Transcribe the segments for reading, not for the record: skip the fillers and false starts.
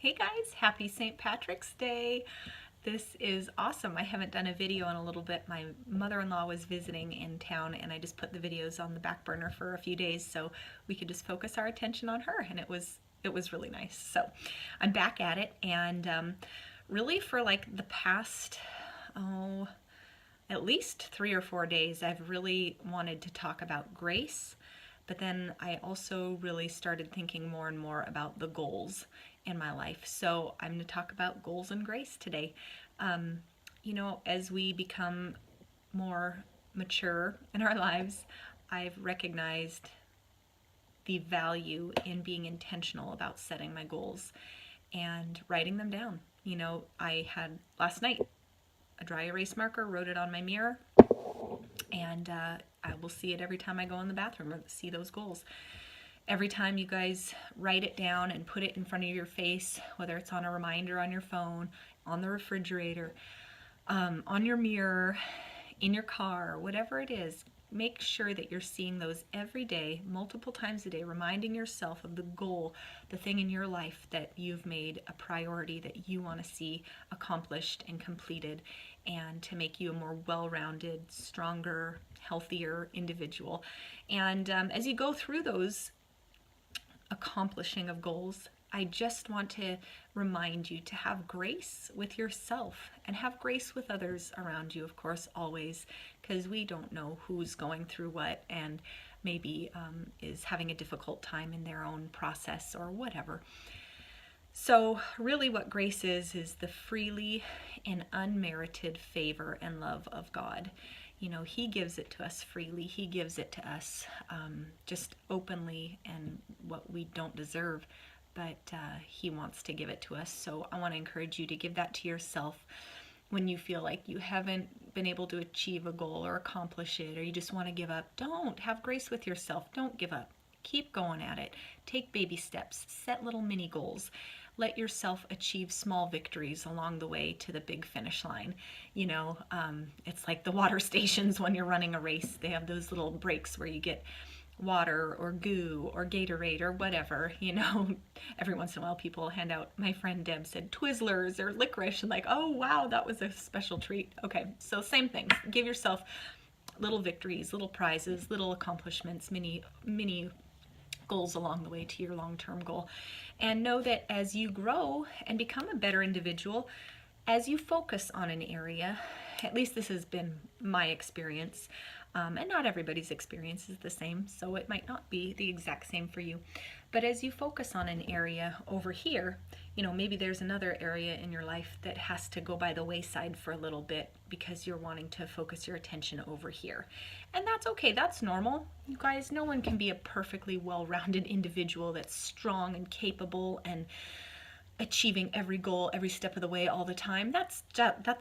Hey guys, happy St. Patrick's Day. This is awesome. I haven't done a video in a little bit. My mother-in-law was visiting in town and I just put the videos on the back burner for a few days so we could just focus our attention on her, and it was really nice. So I'm back at it, and really for like the past at least 3 or 4 days I've really wanted to talk about grace. But then I also really started thinking more and more about the goals in my life. So I'm going to talk about goals and grace today. As we become more mature in our lives, I've recognized the value in being intentional about setting my goals and writing them down. I had last night a dry erase marker, wrote it on my mirror, and I will see it every time I go in the bathroom or see those goals. Every time you guys write it down and put it in front of your face, whether it's on a reminder on your phone, on the refrigerator, on your mirror, in your car, whatever it is, make sure that you're seeing those every day, multiple times a day, reminding yourself of the goal, the thing in your life that you've made a priority that you want to see accomplished and completed, and to make you a more well-rounded, stronger, healthier individual. And as you go through those accomplishing of goals, I just want to remind you to have grace with yourself and have grace with others around you, of course, always, because we don't know who's going through what and maybe is having a difficult time in their own process or whatever. So really what grace is the freely and unmerited favor and love of God. He gives it to us freely. He gives it to us just openly, and what we don't deserve, but He wants to give it to us. So I want to encourage you to give that to yourself when you feel like you haven't been able to achieve a goal or accomplish it, or you just want to give up. Don't. Have grace with yourself. Don't give up. Keep going at it. Take baby steps. Set little mini goals. Let yourself achieve small victories along the way to the big finish line. It's like the water stations when you're running a race. They have those little breaks where you get water or goo or Gatorade or whatever. Every once in a while people hand out, my friend Deb said Twizzlers or licorice, and like, oh wow, that was a special treat. Okay, so same thing. Give yourself little victories, little prizes, little accomplishments, mini goals along the way to your long-term goal. And know that as you grow and become a better individual, as you focus on an area, at least this has been my experience, and not everybody's experience is the same, so it might not be the exact same for you. But as you focus on an area over here, maybe there's another area in your life that has to go by the wayside for a little bit because you're wanting to focus your attention over here. And that's okay, that's normal. You guys, no one can be a perfectly well-rounded individual that's strong and capable and achieving every goal every step of the way all the time. That's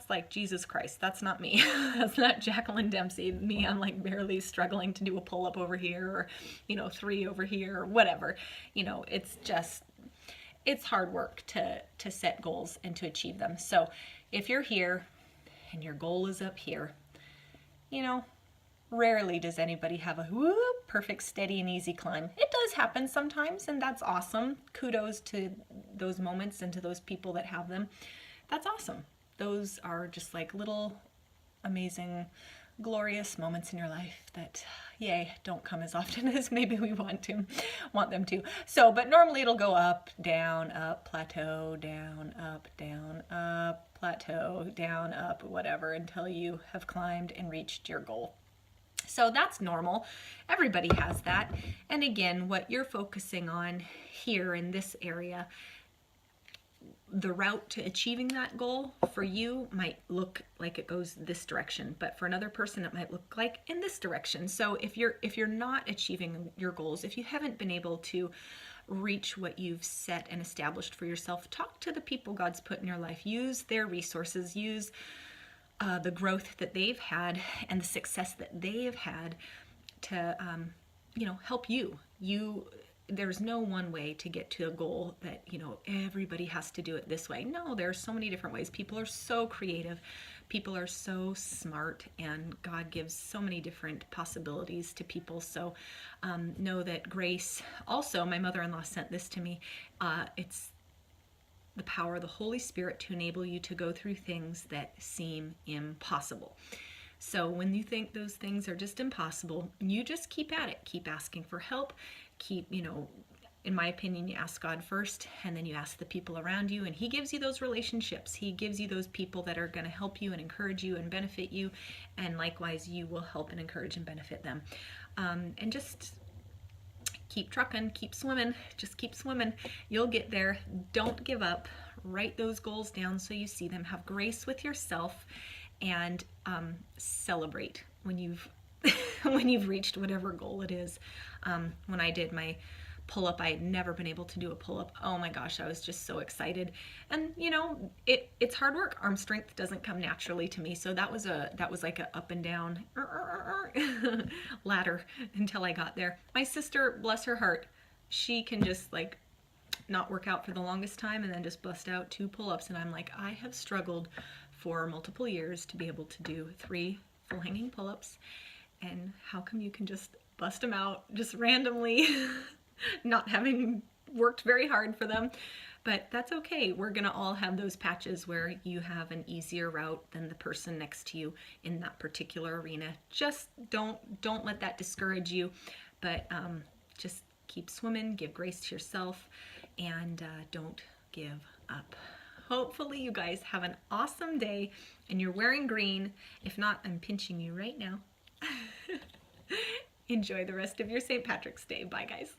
like Jesus Christ. That's not me. That's not Jacqueline Dempsey. Me, I'm like barely struggling to do a pull-up over here, or 3 over here, or whatever. It's hard work to set goals and to achieve them. So if you're here and your goal is up here, rarely does anybody have a perfect, steady, and easy climb. It does happen sometimes, and that's awesome. Kudos to those moments and to those people that have them. That's awesome. Those are just like little amazing, glorious moments in your life that, yay, don't come as often as maybe we want them to. So, but normally it'll go up, down, up, plateau, down, up, plateau, down, up, whatever, until you have climbed and reached your goal. So that's normal. Everybody has that. And again, what you're focusing on here in this area, the route to achieving that goal for you might look like it goes this direction, but for another person it might look like in this direction. So if you're not achieving your goals, if you haven't been able to reach what you've set and established for yourself, talk to the people God's put in your life. Use their resources. Use the growth that they've had and the success that they have had to, help you. There's no one way to get to a goal that, everybody has to do it this way. No, there are so many different ways. People are so creative. People are so smart, and God gives so many different possibilities to people. So know that grace, also, my mother-in-law sent this to me. It's the power of the Holy Spirit to enable you to go through things that seem impossible. So when you think those things are just impossible, you just keep at it. Keep asking for help. Keep, in my opinion, you ask God first, and then you ask the people around you, and He gives you those relationships. He gives you those people that are going to help you and encourage you and benefit you, and likewise, you will help and encourage and benefit them. And just keep trucking, keep swimming, just keep swimming. You'll get there. Don't give up. Write those goals down so you see them. Have grace with yourself, and celebrate when you've when you've reached whatever goal it is. When I did my pull-up, I had never been able to do a pull-up. Oh my gosh, I was just so excited. And it's hard work. Arm strength doesn't come naturally to me, so that was like a up and down ladder until I got there. My sister, bless her heart, she can just like not work out for the longest time and then just bust out 2 pull-ups, and I'm like, I have struggled for multiple years to be able to do 3 full hanging pull-ups, and how come you can just bust them out just randomly not having worked very hard for them? But that's okay. We're gonna all have those patches where you have an easier route than the person next to you in that particular arena. Just don't let that discourage you, but just keep swimming, give grace to yourself, and don't give up. Hopefully you guys have an awesome day and you're wearing green. If not, I'm pinching you right now. Enjoy the rest of your St. Patrick's Day. Bye, guys.